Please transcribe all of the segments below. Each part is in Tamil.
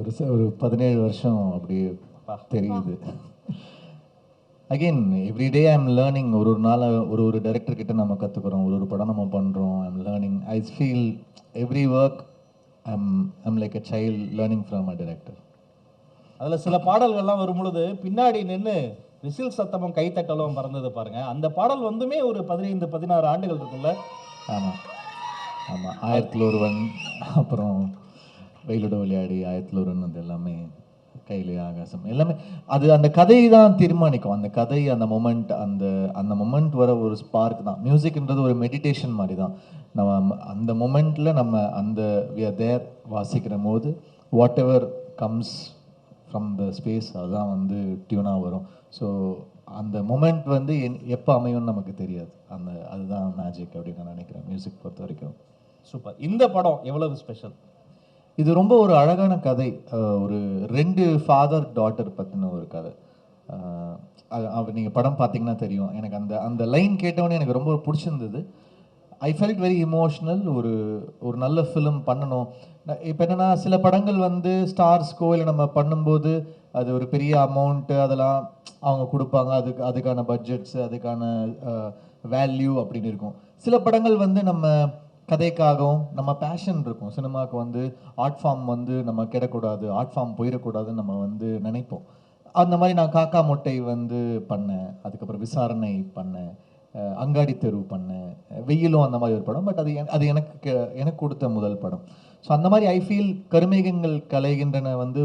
ஒரு 17 வருஷம் அப்படி தெரியுது. Again everyday I am learning. ஒரு நாள் ஒரு டைரக்டர் கிட்ட நம்ம கற்றுக்குறோம், ஒரு படம் நம்ம பண்ணுறோம். I am learning. I feel every work I'm like a child learning from a director. அதில் சில பாடல்கள்லாம் வரும்பொழுது பின்னாடி நின்று விசில் சத்தமும் கைத்தட்டலும் பறந்தது பாருங்க. அந்த பாடல் வந்துமே ஒரு 15-16 ஆண்டுகள் இருக்குல்ல? ஆமாம் ஆமாம். 1001 அப்புறம் வெயிலோட விளையாடி 1001 அது எல்லாமே கையிலே ஆகாசம் எல்லாமே அது அந்த கதையை தான் தீர்மானிக்கும். அந்த கதை, அந்த மொமெண்ட், அந்த மொமெண்ட் வர ஒரு ஸ்பார்க் தான். மியூசிக்ன்றது ஒரு மெடிடேஷன் மாதிரி தான். நம்ம அந்த மொமெண்ட்டில் நம்ம அந்த வி ஆர் தேர் வாசிக்கிற போது what ever comes from the space அதுதான் வந்து டியூனாக வரும். ஸோ அந்த மொமெண்ட் வந்து எப்போ அமையும்னு நமக்கு தெரியாது. அதுதான் மேஜிக் அப்படின்னு நான் நினைக்கிறேன் மியூசிக் பொறுத்த வரைக்கும். சூப்பர். இந்த படம் எவ்வளவு ஸ்பெஷல்? இது ரொம்ப ஒரு அழகான கதை. ஒரு 2 ஃபாதர் டாட்டர் பற்றின ஒரு கதை. நீங்கள் படம் பார்த்தீங்கன்னா தெரியும். எனக்கு அந்த லைன் கேட்டவொடனே எனக்கு ரொம்ப பிடிச்சிருந்தது. I felt very emotional. ஒரு நல்ல ஃபிலிம் பண்ணணும். இப்போ என்னென்னா சில படங்கள் வந்து ஸ்டார்ஸ்க்கோ இல்லை நம்ம பண்ணும்போது அது ஒரு பெரிய அமௌண்ட்டு அதெல்லாம் அவங்க கொடுப்பாங்க. அதுக்கான பட்ஜெட்ஸு, அதுக்கான வேல்யூ அப்படின்னு இருக்கும். சில படங்கள் வந்து நம்ம கதைக்காகவும் நம்ம பேஷன் இருக்கும். சினிமாவுக்கு வந்து ஆர்ட் ஃபார்ம் வந்து நம்ம கிடக்கூடாது, ஆர்ட் ஃபார்ம் போயிடக்கூடாதுன்னு நம்ம வந்து நினைப்போம். அந்த மாதிரி நான் காக்கா மொட்டை வந்து பண்ணேன், அதுக்கப்புறம் விசாரணை பண்ணேன், அங்காடி தெரு பண்ணேன், வெயிலும் அந்த மாதிரி ஒரு படம். பட் அது எனக்கு கொடுத்த முதல் படம். ஸோ அந்த மாதிரி ஐ ஃபீல் கருமேகங்கள் கலைகின்றன வந்து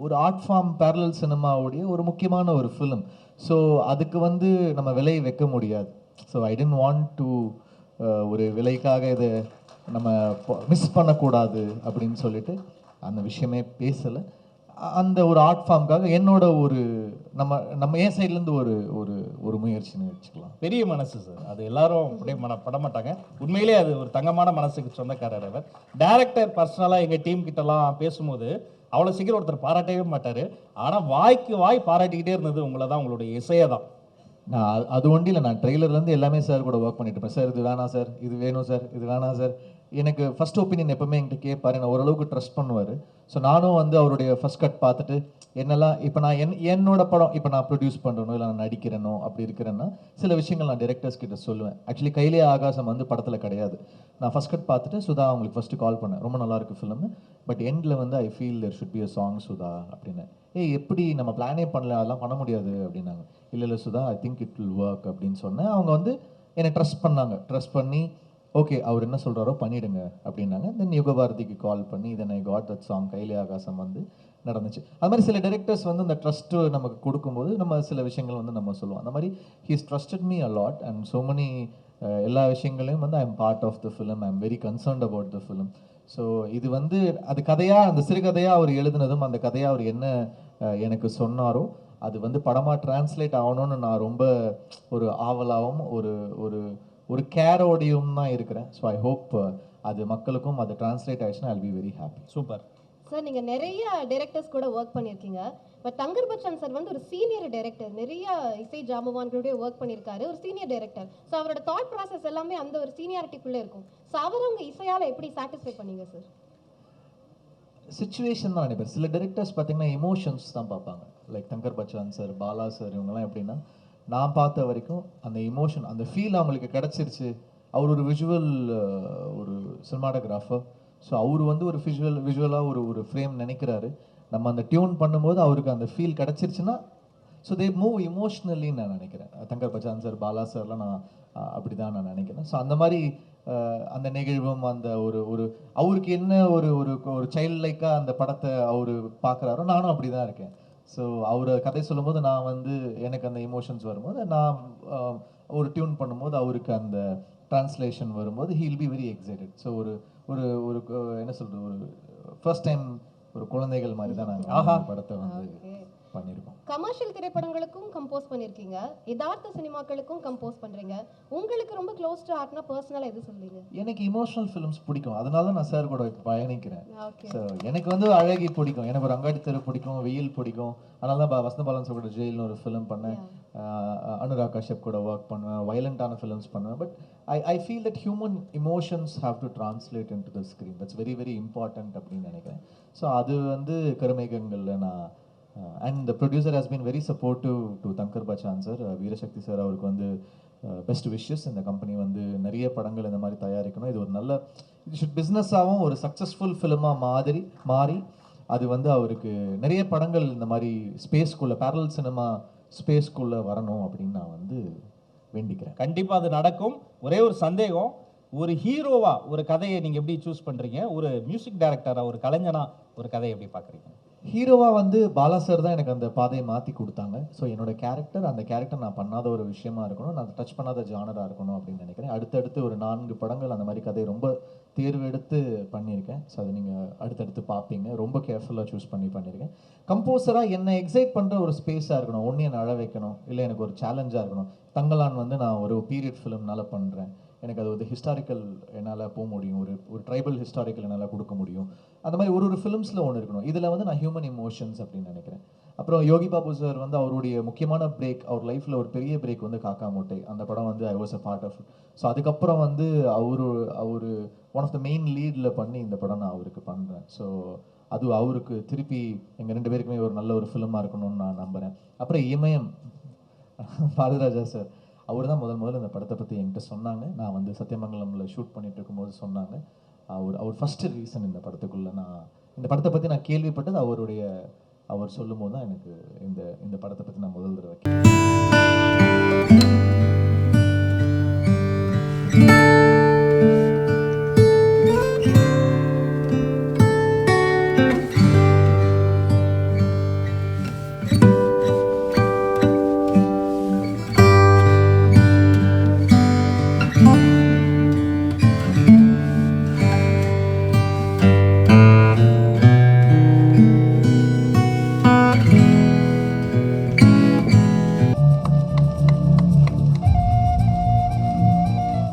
ஒரு ஆர்ட் ஃபார்ம் பேரலல் சினிமாவுடைய ஒரு முக்கியமான ஒரு ஃபிலிம். ஸோ அதுக்கு வந்து நம்ம விலை வைக்க முடியாது. So I tend want to ஒரு விலைக்காக இதை நம்ம மிஸ் பண்ணக்கூடாது அப்படின்னு சொல்லிட்டு அந்த விஷயமே பேசலை. அந்த ஒரு ஆர்ட் ஃபார்முக்காக என்னோட நம்ம ஏன் சைட்லேருந்து ஒரு முயற்சின்னு வச்சுக்கலாம். பெரிய மனசு சார். அது எல்லாரும் அப்படியே பட மாட்டாங்க. உண்மையிலே அது ஒரு தங்கமான மனசுக்கு சொந்தக்காரர் அவர். டைரக்டர் பர்சனலாக எங்கள் டீம் கிட்டலாம் பேசும்போது அவ்வளோ சீக்கிரம் ஒருத்தர் பாராட்டவே மாட்டார். ஆனால் வாய்க்கு வாய் பாராட்டிக்கிட்டே இருந்தது உங்களை தான், உங்களுடைய இசையை தான். நான் அது ஒன்றும் இல்லை. நான் ட்ரெய்லர்லேருந்து எல்லாமே சார் கூட ஒர்க் பண்ணிட்டு இருப்பேன். சார் இது வேணாம் சார், இது வேணும் சார், இது வேணாம் சார். எனக்கு ஃபர்ஸ்ட் ஒப்பீனியன் எப்பவுமே என்கிட்ட கேட்பாரு. நான் ஓரளவுக்கு ட்ரஸ்ட் பண்ணுவார். ஸோ நானும் வந்து அவருடைய ஃபர்ஸ்ட் கட் பார்த்துட்டு என்னெல்லாம் இப்போ நான் என்னோட படம் இப்போ நான் ப்ரொடியூஸ் பண்ணுறனோ இல்லை நான் நடிக்கிறேனோ அப்படி இருக்கிறேன்னா சில விஷயங்கள் நான் டைரக்டர்ஸ் கிட்ட சொல்லுவேன். ஆக்சுவலி கையிலே ஆகாசம் வந்து படத்தில் கிடையாது. நான் ஃபர்ஸ்ட் கட் பார்த்துட்டு சுதா அவங்களுக்கு ஃபஸ்ட்டு கால் பண்ணேன், ரொம்ப நல்லா இருக்கு ஃபிலிம், பட் எண்டில் வந்து I feel there should be a song Sudha அப்படின்னு. எப்படி நம்ம பிளானே பண்ணல, அதெல்லாம் பண்ண முடியாது அப்படின்னாங்க. இல்லை Sudha, I think it will work அப்படின்னு சொன்னேன். அவங்க வந்து என்னை ட்ரஸ்ட் பண்ணாங்க. ட்ரஸ்ட் பண்ணி ஓகே அவர் என்ன சொல்கிறாரோ பண்ணிவிடுங்க அப்படின்னாங்க. தென் யுகபாரதிக்கு கால் பண்ணி தென் ஐ காட் தட் சாங் கையிலே ஆகாசம் வந்து நடந்துச்சு. அது மாதிரி சில டைரக்டர்ஸ் வந்து அந்த ட்ரஸ்ட்டு நமக்கு கொடுக்கும்போது நம்ம சில விஷயங்கள் வந்து நம்ம சொல்லுவோம். அந்த மாதிரி he's trusted me a lot and so many எல்லா விஷயங்களையும் வந்து I am part of the film. I am very concerned about the film. So இது வந்து அது கதையாக, அந்த சிறுகதையாக அவர் எழுதுனதும் அந்த கதையாக அவர் என்ன எனக்கு சொன்னாரோ அது வந்து படமாக டிரான்ஸ்லேட் ஆகணும்னு நான் ரொம்ப ஒரு ஆவலாகவும் ஒரு கேரோடையும் தான் இருக்கிறேன். ஸோ ஐ ஹோப் அது மக்களுக்கும் அது டிரான்ஸ்லேட் ஆயிடுச்சுன்னா I will be very happy. Super sir. நீங்கள் நிறைய டைரக்டர்ஸ் கூட ஒர்க் பண்ணியிருக்கீங்க. பட் தங்கர் பச்சான் சார் வந்து ஒரு சீனியர் டைரக்டர், நிறைய இசை ஜாம்பவான்களுடைய ஒர்க் பண்ணியிருக்காரு, ஒரு சீனியர் டைரக்டர். ஸோ அவரோட தாட் ப்ராசஸ் எல்லாமே அந்த ஒரு சீனியாரிட்டிக்குள்ளே இருக்கும். ஸோ அவர் அவங்க இசையால் எப்படி சாட்டிஸ்ஃபை பண்ணீங்க சார்? சிச்சுவேஷன் தான் நினைப்பேன். சில டைரக்டர்ஸ் பார்த்தீங்கன்னா எமோஷன்ஸ் தான் பார்ப்பாங்க. Like Thangar Bachan sir, Bala sir, இவங்கெல்லாம் எப்படின்னா நான் பார்த்த வரைக்கும் அந்த எமோஷன், அந்த ஃபீல் அவங்களுக்கு கிடச்சிருச்சு. அவர் ஒரு விஷுவல் ஒரு சினிமாட்டோகிராஃபர். ஸோ அவர் வந்து ஒரு விஷுவலாக ஒரு ஃப்ரேம் நினைக்கிறாரு. நம்ம அந்த டியூன் பண்ணும்போது அவருக்கு அந்த ஃபீல் கிடச்சிருச்சுன்னா ஸோ தே மூவ் இமோஷ்னலின்னு நான் நினைக்கிறேன். தங்கர் பச்சான் சார், பாலா சார்லாம் நான் அப்படி தான் நான் நினைக்கிறேன். ஸோ அந்த மாதிரி அந்த நிகழ்வும் அந்த அவருக்கு என்ன ஒரு சைல்ட் லைக்காக அந்த படத்தை அவர் பார்க்குறாரோ நானும் அப்படி தான் இருக்கேன். ஸோ அவர் கதை சொல்லும்போது நான் வந்து எனக்கு அந்த எமோஷன்ஸ் வரும்போது நான் ஒரு டியூன் பண்ணும்போது அவருக்கு அந்த டிரான்ஸ்லேஷன் வரும்போது he will be very excited. So ஒரு என்ன சொல்கிறது, ஒரு ஃபர்ஸ்ட் டைம் ஒரு குழந்தைகள் மாதிரி தான் நாங்கள் படத்தை வந்து பண்ணியிருக்கோம். கமர்ஷியல் திரைப்படங்களுக்கும் கம்போஸ் பண்ணியிருக்கீங்க, யதார்த்த சினிமாக்களுக்கும் கம்போஸ் பண்றீங்க. உங்களுக்கு ரொம்ப க்ளோஸ் டு ஹார்ட்னா பர்சனலா எது சொல்வீங்க? எனக்கு இமோஷனல் ஃபிலிம்ஸ் பிடிக்கும், அதனால நான் சார் கூட பயணிக்கிறேன். ஓகே. ஸோ எனக்கு வந்து அழகி பிடிக்கும், எனக்கு ஒரு அங்காடி தெரு பிடிக்கும், வெயில் பிடிக்கும். அதனால தான் வசந்த பாலன் சார் கூட ஜெயில்னு ஒரு ஃபிலிம் பண்ணேன். அனுராக் கஷ்யப் கூட ஒர்க் பண்ணுவேன், வயலண்டான ஃபிலிம்ஸ் பண்ணுவேன். But I feel that human emotions have to translate into the screen. That's very very important அப்படின்னு நினைக்கிறேன். ஸோ அது வந்து கருமேகங்களில் நான் and the producer has been very supportive to Thangar Bachan sir. Veerasakthi sir அவருக்கு வந்து பெஸ்ட் விஷஸ். இந்த கம்பெனி வந்து நிறைய படங்கள் இந்த மாதிரி தயாரிக்கணும். இது ஒரு நல்ல இது ஷுட் பிஸ்னஸாகவும் ஒரு சக்ஸஸ்ஃபுல் ஃபிலிமாக மாறி அது வந்து அவருக்கு நிறைய படங்கள் இந்த மாதிரி ஸ்பேஸ்க்குள்ளே பேரல் சினிமா ஸ்பேஸ்க்குள்ளே வரணும் அப்படின்னு நான் வந்து வேண்டிக்கிறேன். கண்டிப்பா அது நடக்கும். ஒரே ஒரு சந்தேகம், ஒரு ஹீரோவா ஒரு கதையை நீங்க எப்படி சூஸ் பண்றீங்க, ஒரு மியூசிக் டைரக்டரா ஒரு கலைஞனா ஒரு கதையை எப்படி பாக்குறீங்க? ஹீரோவா வந்து பாலா சார் தான் எனக்கு அந்த பாதையை மாற்றி கொடுத்தாங்க. ஸோ என்னோட கேரக்டர், அந்த கேரக்டர் நான் பண்ணாத ஒரு விஷயமா இருக்கணும், நான் டச் பண்ணாத ஜானராக இருக்கணும் அப்படின்னு நினைக்கிறேன். அடுத்தடுத்து ஒரு 4 படங்கள் அந்த மாதிரி கதையை ரொம்ப தேர்வெடுத்து பண்ணியிருக்கேன். ஸோ அதை நீங்கள் அடுத்தடுத்து பார்ப்பீங்க. ரொம்ப கேர்ஃபுல்லாக சூஸ் பண்ணியிருக்கேன். கம்போசராக என்னை எக்ஸைட் பண்ணுற ஒரு ஸ்பேஸாக இருக்கணும், ஒன்று என்னை அழ வைக்கணும், இல்லை எனக்கு ஒரு சேலஞ்சாக இருக்கணும். தங்கலான் வந்து நான் ஒரு பீரியட் ஃபிலிம்னால பண்ணுறேன், எனக்கு அது ஒரு ஹிஸ்டாரிக்கல் என்னால் போக முடியும், ஒரு ட்ரைபல் ஹிஸ்டாரிக்கல் என்னால் கொடுக்க முடியும். அந்த மாதிரி ஒரு ஃபிலிம்ஸில் ஒன்று இருக்கணும். இதில் வந்து நான் ஹியூமன் இமோஷன்ஸ் அப்படின்னு நினைக்கிறேன். அப்புறம் யோகி பாபு சார் வந்து அவருடைய முக்கியமான பிரேக், அவர் லைஃப்பில் ஒரு பெரிய பிரேக் வந்து காக்கா மூட்டை. அந்த படம் வந்து I was a part of. So அதுக்கப்புறம் வந்து அவர் ஒன் ஆஃப் த மெயின் லீடில் பண்ணி இந்த படம் நான் அவருக்கு பண்ணுறேன். ஸோ அது அவருக்கு திருப்பி எங்கள் 2 பேருக்குமே ஒரு நல்ல ஒரு ஃபிலிமாக இருக்கணும்னு நான் நம்புகிறேன். அப்புறம் இமயம் பாரதிராஜா சார், அவர் தான் முதல்ல இந்த படத்தை பற்றி என்கிட்ட சொன்னாங்க. நான் வந்து சத்தியமங்கலமில் ஷூட் பண்ணிட்டு இருக்கும்போது சொன்னாங்க. அவர் ஃபஸ்ட்டு ரீசன் இந்த படத்துக்குள்ளே நான் இந்த படத்தை பற்றி நான் கேள்விப்பட்டது அவர் சொல்லும் போது தான் எனக்கு இந்த படத்தை பற்றி நான் முதல் தடவை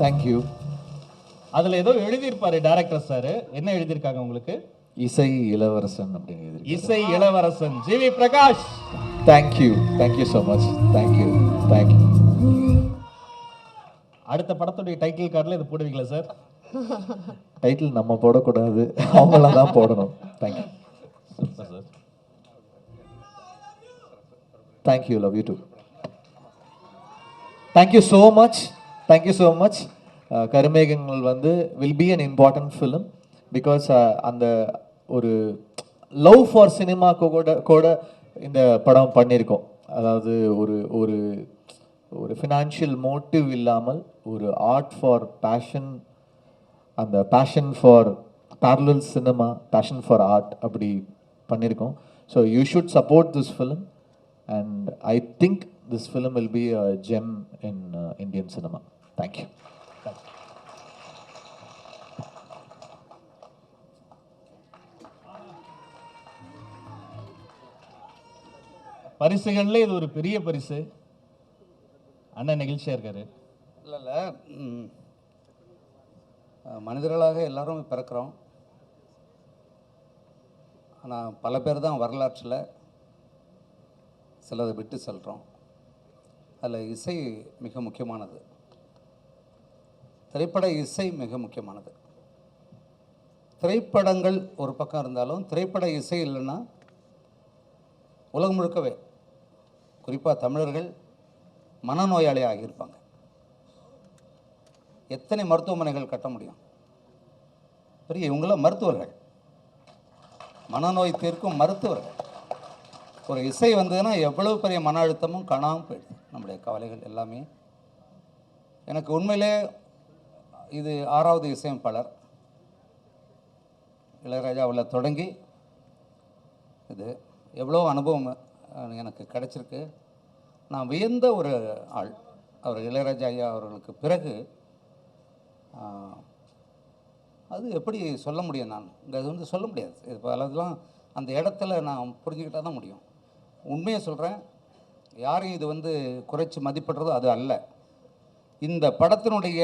தேங்க்யூ. அதுல ஏதோ எழுதியிருப்பாரு டைரக்டர் சார், என்ன எழுதியிருக்காங்க உங்களுக்கு? இசை இளவரசன் அப்படின்னு எழுதியிருக்காரு. இசை இளவரசன் GV Prakash. Thank you so much. Thank you. அடுத்த படத்துடைய டைட்டில் கார்டில் இது போடுவீங்களா சார்? டைட்டில் நம்ம போடக்கூடாது, அவங்கள தான் போடணும். Thank you. Super sir. Thank you. Love you too. Thank you so much. Karumegangal வந்து will be an important film because அந்த ஒரு லவ் ஃபார் சினிமாக்கு கூட இந்த படம் பண்ணியிருக்கோம். அதாவது ஒரு ஃபினான்ஷியல் மோட்டிவ் இல்லாமல் ஒரு ஆர்ட் ஃபார் பேஷன், அந்த passion for parallel cinema, passion for art அப்படி பண்ணியிருக்கோம். So you should support this film and I think this film will be a gem in Indian cinema. Thank you. பரிசுகள்ல இது ஒரு பெரிய பரிசு. அண்ணன் நெகிழ்ச்சியா இருக்காரு. இல்லை மனிதர்களாக எல்லாரும் பிறக்கிறோம். ஆனால் பல பேர் தான் வரலாற்றில் சிலதை விட்டு செல்கிறோம். அதில் இசை மிக முக்கியமானது, திரைப்பட இசை மிக முக்கியமானது. திரைப்படங்கள் ஒரு பக்கம் இருந்தாலும் திரைப்பட இசை இல்லைன்னா உலகம் முழுக்கவே, குறிப்பாக தமிழர்கள் மனநோயாளி ஆகியிருப்பாங்க. எத்தனை மருத்துவமனைகள் கட்ட முடியும்? பெரிய இவங்களாம் மருத்துவர்கள், மனநோய் தீர்க்கும் மருத்துவர்கள். ஒரு இசை வந்ததுன்னா எவ்வளவு பெரிய மன அழுத்தமும் காணாமல் போயிடுது, நம்முடைய கவலைகள் எல்லாமே. எனக்கு உண்மையிலே இது 6வது இசையமைப்பாளர். இளையராஜாவில் தொடங்கி இது எவ்வளோ அனுபவம் எனக்கு கிடைச்சிருக்கு. நான் வியந்த ஒரு ஆள் அவர் இளையராஜா ஐயா அவர்களுக்கு பிறகு. அது எப்படி சொல்ல முடியும்? நான் இங்கே அது வந்து சொல்ல முடியாது. இது பலதெல்லாம் அந்த இடத்துல நான் புரிஞ்சுக்கிட்டால் தான் முடியும். உண்மையை சொல்கிறேன், யாரையும் இது வந்து குறைச்சி மதிப்பிடுறதோ அது அல்ல. இந்த படத்தினுடைய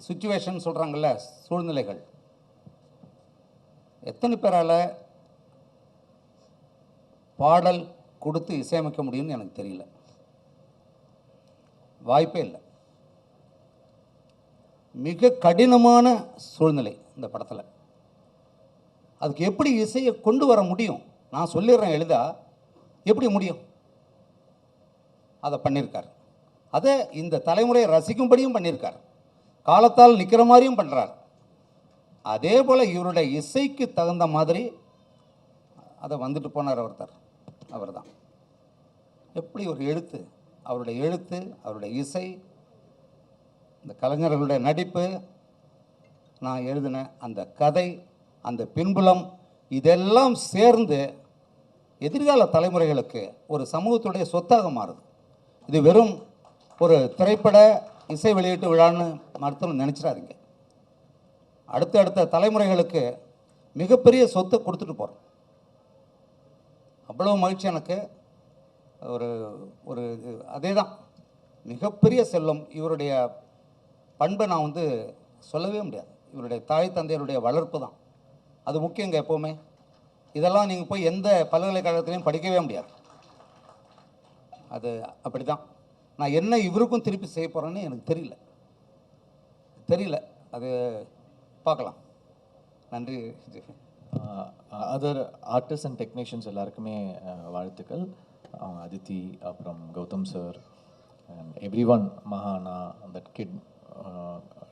சுச்சுவேஷன் சொல்கிறாங்கல்ல, சூழ்நிலைகள் எத்தனை பேரால் பாடல் கொடுத்து இசையமைக்க முடியும்னு எனக்கு தெரியல. வாய்ப்பே இல்லை. மிக கடினமான சூழ்நிலை இந்த படத்தில். அதுக்கு எப்படி இசையை கொண்டு வர முடியும்? நான் சொல்லிடுறேன் எளிதா, எப்படி முடியும்? அதை பண்ணியிருக்கார். அதை இந்த தலைமுறையை ரசிக்கும்படியும் பண்ணியிருக்கார். காலத்தால் நிற்கிற மாதிரியும் பண்ணுறார். அதே போல் இவருடைய இசைக்கு தகுந்த மாதிரி அதை வந்துட்டு போனார் ஒருத்தர், அவர் தான். எப்படி ஒரு எழுத்து, அவருடைய எழுத்து, அவருடைய இசை, இந்த கலைஞர்களுடைய நடிப்பு, நான் எழுதின அந்த கதை, அந்த பின்புலம், இதெல்லாம் சேர்ந்து எதிர்கால தலைமுறைகளுக்கு ஒரு சமூகத்துடைய சொத்தாக மாறுது. இது வெறும் ஒரு திரைப்பட இசை வெளியீட்டு விழான்னு மருத்துவம் நினச்சிடாதீங்க. அடுத்த தலைமுறைகளுக்கு மிகப்பெரிய சொத்தை கொடுத்துட்டு போகிறோம். அவ்வளோ மகிழ்ச்சி எனக்கு. ஒரு ஒரு அதே தான் மிகப்பெரிய செல்வம். இவருடைய பண்பை நான் வந்து சொல்லவே முடியாது. இவருடைய தாய் தந்தையருடைய வளர்ப்பு தான் அது முக்கியங்க எப்போவுமே. இதெல்லாம் நீங்கள் போய் எந்த பல்கலைக்கழகத்திலையும் படிக்கவே முடியாது. அது அப்படி தான். நான் என்ன இவருக்கும் திருப்பி செய்ய போகிறேன்னு எனக்கு தெரியல. அது பார்க்கலாம். நன்றி. அதர் ஆர்டிஸ்ட் அண்ட் டெக்னீஷியன்ஸ் எல்லாருக்குமே வாழ்த்துக்கள். அவங்க அதித்தி, அப்புறம் Gautham sir and everyone, மகானா, தட் கிட்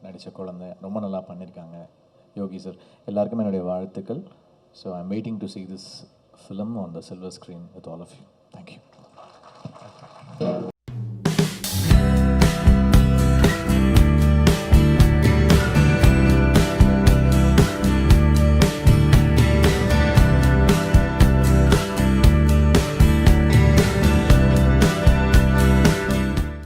நடித்த குழந்தை ரொம்ப நல்லா பண்ணியிருக்காங்க, யோகி சார், எல்லாருக்குமே என்னுடைய வாழ்த்துக்கள். So I am waiting to see this film on the silver screen with all of you. Thank you.